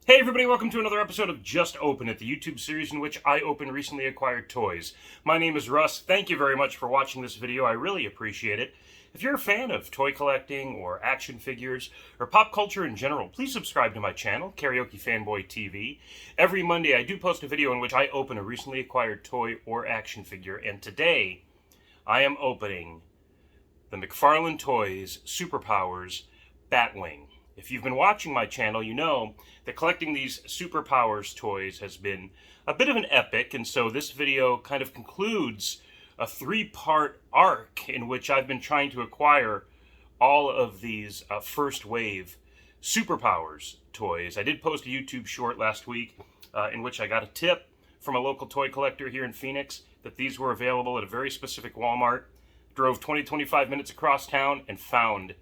Hey everybody, welcome to another episode of Just Open It, the YouTube series in which I open recently acquired toys. My name is Russ. Thank you very much for watching this video. I really appreciate it. If you're a fan of toy collecting or action figures or pop culture in general, please subscribe to my channel, Karaoke Fanboy TV. Every Monday I do post a video in which I open a recently acquired toy or action figure, and today I am opening the McFarlane Toys Superpowers Batwing. If you've been watching my channel, you know that collecting these Superpowers toys has been a bit of an epic, and so this video kind of concludes a three-part arc in which I've been trying to acquire all of these first wave Superpowers toys. I did post a YouTube short last week in which I got a tip from a local toy collector here in Phoenix that these were available at a very specific Walmart. Drove 20-25 minutes across town and found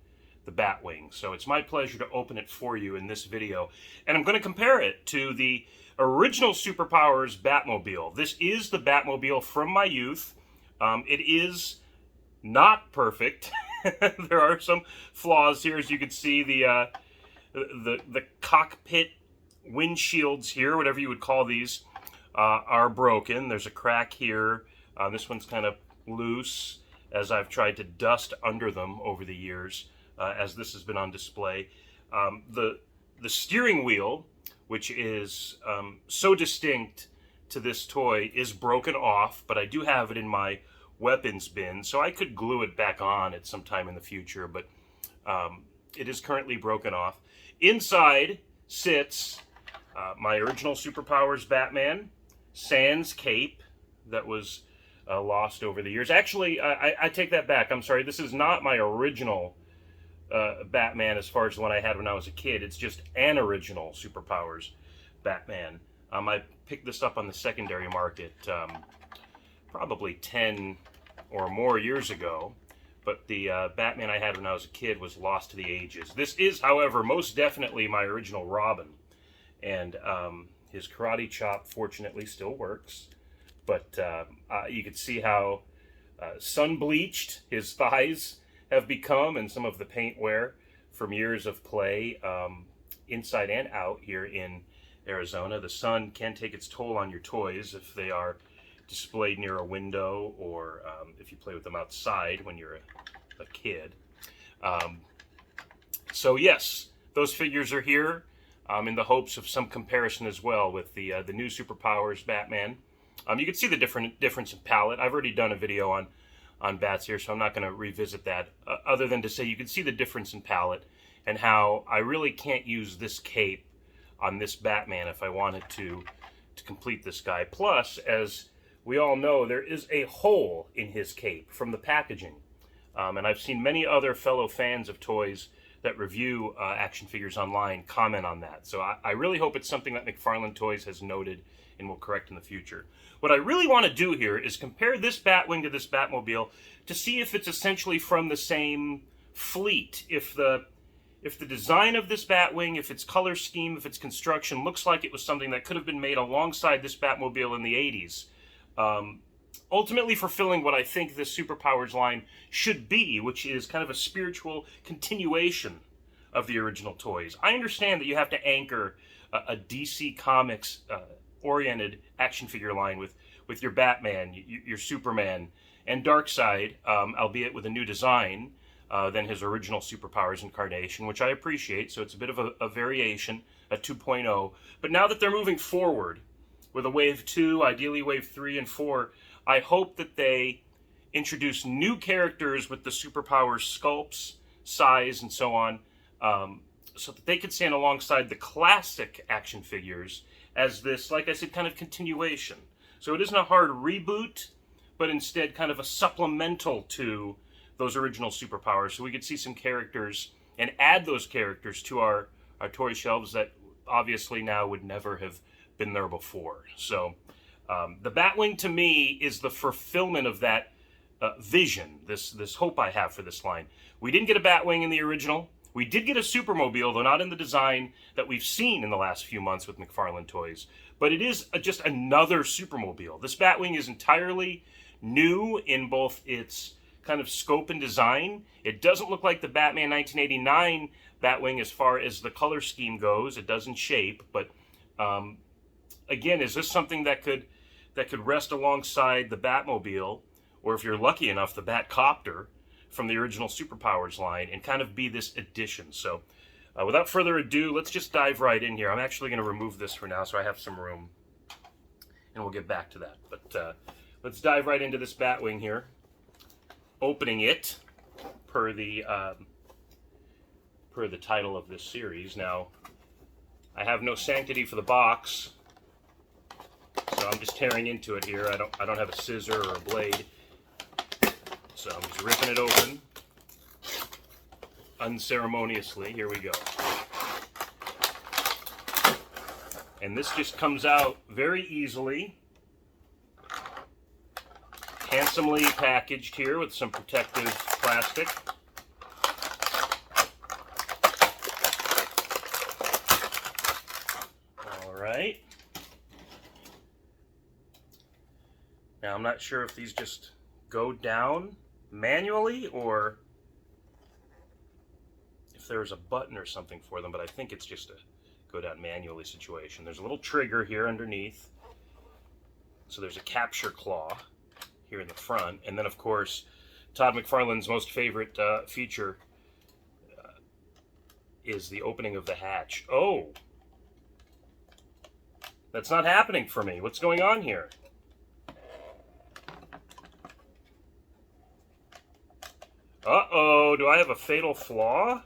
the Batwing. So it's my pleasure to open it for you in this video. And I'm going to compare it to the original Superpowers Batmobile. This is the Batmobile from my youth. It is not perfect. There are some flaws here. As you can see, the cockpit windshields here, whatever you would call these, are broken. There's a crack here. This one's kind of loose, as I've tried to dust under them over the years. As this has been on display. The steering wheel, which is so distinct to this toy, is broken off, but I do have it in my weapons bin, so I could glue it back on at some time in the future, but it is currently broken off. Inside sits my original Superpowers Batman, sans cape, that was lost over the years. Actually, I take that back. I'm sorry, this is not my original Batman as far as the one I had when I was a kid. It's just an original Superpowers Batman. I picked this up on the secondary market probably 10 or more years ago, but the Batman I had when I was a kid was lost to the ages. This is, however, most definitely my original Robin, and his karate chop fortunately still works, but you can see how sun-bleached his thighs have become, and some of the paint wear from years of play inside and out here in Arizona. The sun can take its toll on your toys if they are displayed near a window, or if you play with them outside when you're a kid. So yes, those figures are here in the hopes of some comparison as well with the new Superpowers Batman. You can see the difference in palette. I've already done a video on bats here, so I'm not going to revisit that, other than to say you can see the difference in palette and how I really can't use this cape on this Batman if I wanted to complete this guy. Plus, as we all know, there is a hole in his cape from the packaging, and I've seen many other fellow fans of toys that review action figures online comment on that. So I really hope it's something that McFarlane Toys has noted and will correct in the future. What I really want to do here is compare this Batwing to this Batmobile to see if it's essentially from the same fleet. If the design of this Batwing, if its color scheme, if its construction looks like it was something that could have been made alongside this Batmobile in the 80s. Ultimately fulfilling what I think this Superpowers line should be, which is kind of a spiritual continuation of the original toys. I understand that you have to anchor a DC Comics oriented action figure line with your Batman, your Superman, and Darkseid, albeit with a new design than his original Superpowers incarnation, which I appreciate. So it's a bit of a variation, a 2.0. But now that they're moving forward with a Wave 2, ideally Wave 3 and 4, I hope that they introduce new characters with the Superpowers sculpts, size, and so on, so that they can stand alongside the classic action figures as this, like I said, kind of continuation. So it isn't a hard reboot, but instead kind of a supplemental to those original Superpowers. So we could see some characters and add those characters to our toy shelves that obviously now would never have been there before. So the Batwing to me is the fulfillment of that vision, this hope I have for this line. We didn't get a Batwing in the original. We did get a Supermobile, though not in the design that we've seen in the last few months with McFarlane Toys. But it is just another Supermobile. This Batwing is entirely new in both its kind of scope and design. It doesn't look like the Batman 1989 Batwing as far as the color scheme goes. It does in shape, but Again, is this something that could rest alongside the Batmobile, or if you're lucky enough, the Batcopter from the original Superpowers line, and kind of be this addition? So without further ado, let's just dive right in here. I'm actually going to remove this for now so I have some room, and we'll get back to that. But let's dive right into this Batwing here. Opening it per the title of this series. Now, I have no sanctity for the box, so I'm just tearing into it here. I don't have a scissor or a blade, so I'm just ripping it open unceremoniously. Here we go. And this just comes out very easily, handsomely packaged here with some protective plastic. All right. Now, I'm not sure if these just go down manually or if there's a button or something for them, but I think it's just a go down manually situation. There's a little trigger here underneath. So there's a capture claw here in the front. And then, of course, Todd McFarlane's most favorite feature is the opening of the hatch. Oh! That's not happening for me. What's going on here? Uh-oh, do I have a fatal flaw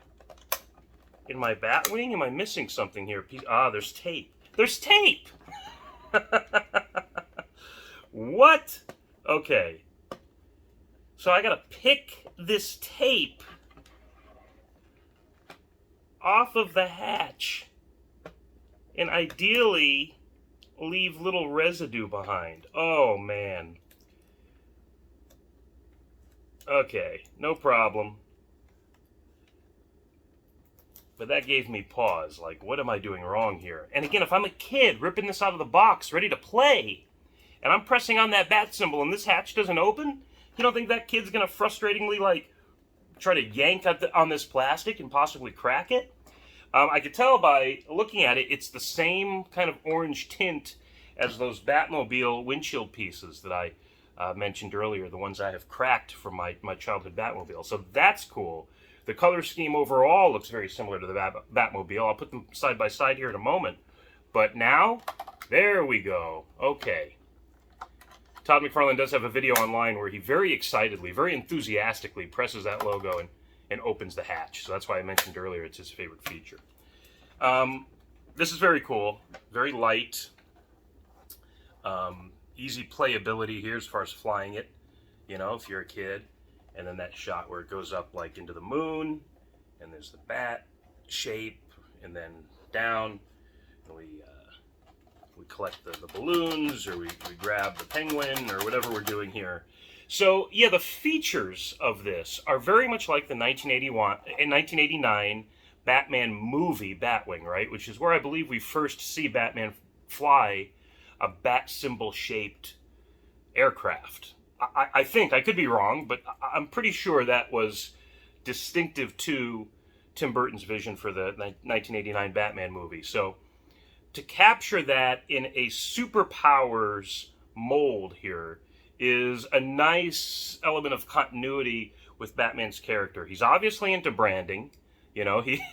in my Batwing? Am I missing something here? Ah, there's tape. There's tape! What? Okay. So I gotta pick this tape off of the hatch and ideally leave little residue behind. Oh, man. Okay, no problem. But that gave me pause. Like, what am I doing wrong here? And again, if I'm a kid ripping this out of the box, ready to play, and I'm pressing on that bat symbol and this hatch doesn't open, you don't think that kid's going to frustratingly, like, try to yank on this plastic and possibly crack it? I could tell by looking at it, it's the same kind of orange tint as those Batmobile windshield pieces that I mentioned earlier, the ones I have cracked from my childhood Batmobile. So that's cool. The color scheme overall looks very similar to the Batmobile. I'll put them side by side here in a moment. But now, there we go. Okay. Todd McFarlane does have a video online where he very excitedly, very enthusiastically presses that logo and opens the hatch. So that's why I mentioned earlier it's his favorite feature. This is very cool. Very light. Easy playability here as far as flying it, you know, if you're a kid. And then that shot where it goes up like into the moon, and there's the bat shape, and then down, and we collect the balloons, or we grab the penguin, or whatever we're doing here. So yeah, the features of this are very much like the 1989 Batman movie Batwing, right? Which is where I believe we first see Batman fly a bat symbol shaped aircraft. I think, I could be wrong, but I'm pretty sure that was distinctive to Tim Burton's vision for the 1989 Batman movie. So to capture that in a Superpowers mold here is a nice element of continuity with Batman's character. He's obviously into branding. You know, he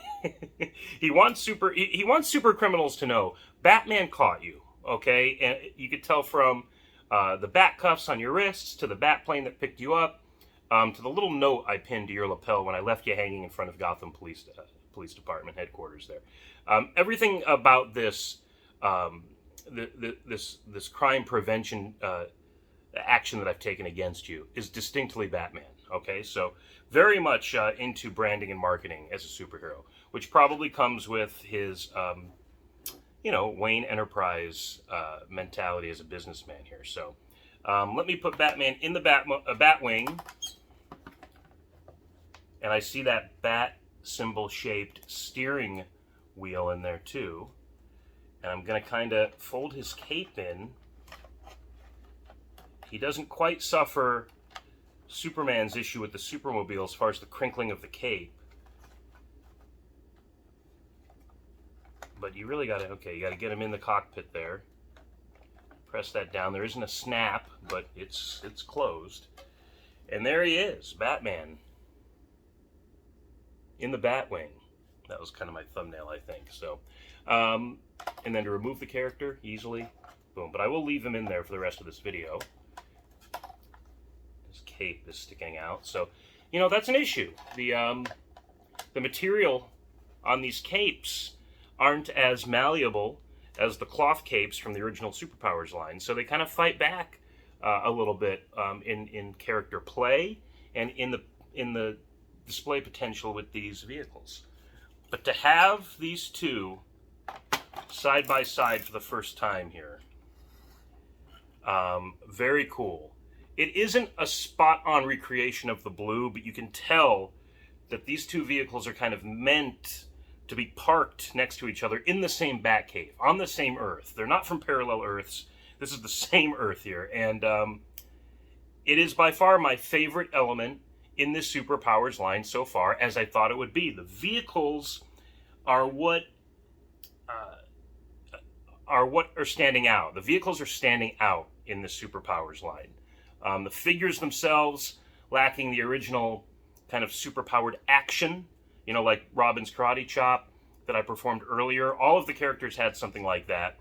he wants super criminals to know Batman caught you, okay? And you could tell from the bat cuffs on your wrists, to the bat plane that picked you up, to the little note I pinned to your lapel when I left you hanging in front of Gotham Police Department headquarters there. Everything about this this crime prevention action that I've taken against you is distinctly Batman. Okay, so very much into branding and marketing as a superhero, which probably comes with his you know, Wayne Enterprise mentality as a businessman here. So let me put Batman in the Batwing, and I see that bat symbol shaped steering wheel in there too. And I'm going to kind of fold his cape in. He doesn't quite suffer Superman's issue with the Supermobile as far as the crinkling of the cape. But you really got to, okay, you got to get him in the cockpit there. Press that down. There isn't a snap, but it's closed. And there he is, Batman. In the Batwing. That was kind of my thumbnail, I think. So, and then to remove the character easily, boom. But I will leave him in there for the rest of this video. His cape is sticking out. So, you know, that's an issue. The material on these capes aren't as malleable as the cloth capes from the original Superpowers line. So they kind of fight back a little bit in character play and in the display potential with these vehicles. But to have these two side by side for the first time here, very cool. It isn't a spot-on recreation of the blue, but you can tell that these two vehicles are kind of meant to be parked next to each other in the same Batcave, on the same Earth. They're not from parallel Earths. This is the same Earth here. And it is by far my favorite element in this Superpowers line so far, as I thought it would be. The vehicles are what are standing out. The vehicles are standing out in this Superpowers line. The figures themselves lacking the original kind of superpowered action, you know, like Robin's karate chop that I performed earlier. All of the characters had something like that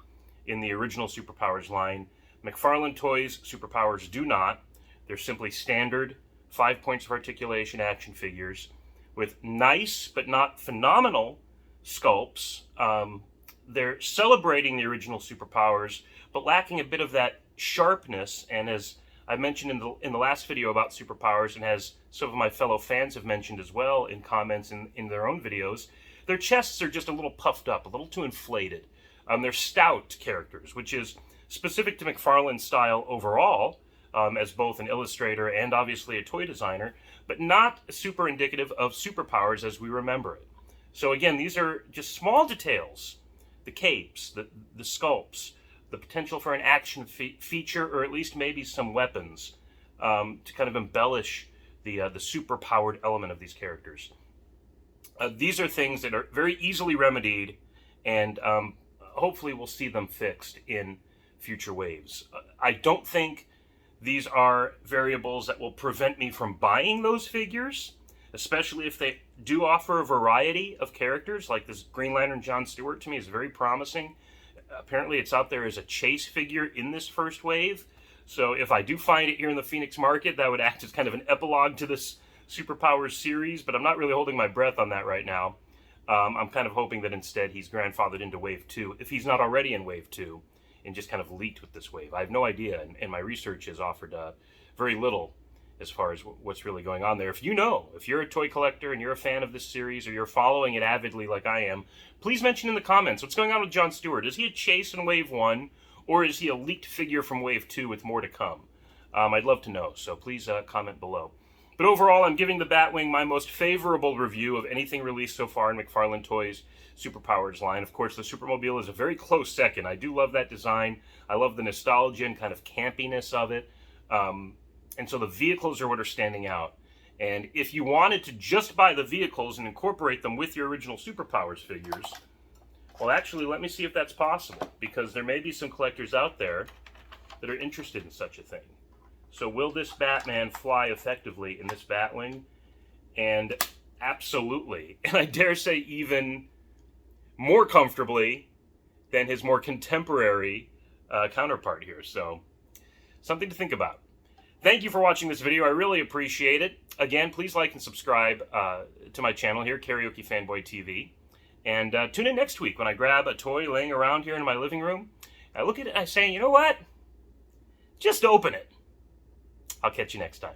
in the original Superpowers line. McFarlane Toys Superpowers do not. They're simply standard 5 points of articulation action figures with nice but not phenomenal sculpts. They're celebrating the original Superpowers, but lacking a bit of that sharpness. And as I mentioned in the last video about Superpowers, and as some of my fellow fans have mentioned as well in comments in their own videos, their chests are just a little puffed up, a little too inflated. They're stout characters, which is specific to McFarlane's style overall, as both an illustrator and obviously a toy designer, but not super indicative of Superpowers as we remember it. So again, these are just small details. The capes, the sculpts, the potential for an action feature, or at least maybe some weapons to kind of embellish the super-powered element of these characters. These are things that are very easily remedied, and hopefully we'll see them fixed in future waves. I don't think these are variables that will prevent me from buying those figures, especially if they do offer a variety of characters, like this Green Lantern John Stewart to me is very promising. Apparently it's out there as a chase figure in this first wave. So if I do find it here in the Phoenix market, that would act as kind of an epilogue to this Superpowers series, but I'm not really holding my breath on that right now. I'm kind of hoping that instead he's grandfathered into Wave 2, if he's not already in Wave 2, and just kind of leaked with this wave. I have no idea, and my research has offered very little as far as what's really going on there. If you know, if you're a toy collector and you're a fan of this series, or you're following it avidly like I am, please mention in the comments what's going on with John Stewart. Is he a chase in Wave 1, or is he a leaked figure from Wave 2 with more to come? I'd love to know, so please comment below. But overall, I'm giving the Batwing my most favorable review of anything released so far in McFarlane Toys' Superpowers line. Of course, the Supermobile is a very close second. I do love that design. I love the nostalgia and kind of campiness of it. And so the vehicles are what are standing out. And if you wanted to just buy the vehicles and incorporate them with your original Superpowers figures, well, actually, let me see if that's possible, because there may be some collectors out there that are interested in such a thing. So will this Batman fly effectively in this Batwing? And absolutely, and I dare say even more comfortably than his more contemporary counterpart here. So something to think about. Thank you for watching this video. I really appreciate it. Again, please like and subscribe to my channel here, Karaoke Fanboy TV. And tune in next week when I grab a toy laying around here in my living room. I look at it and I say, you know what? Just open it. I'll catch you next time.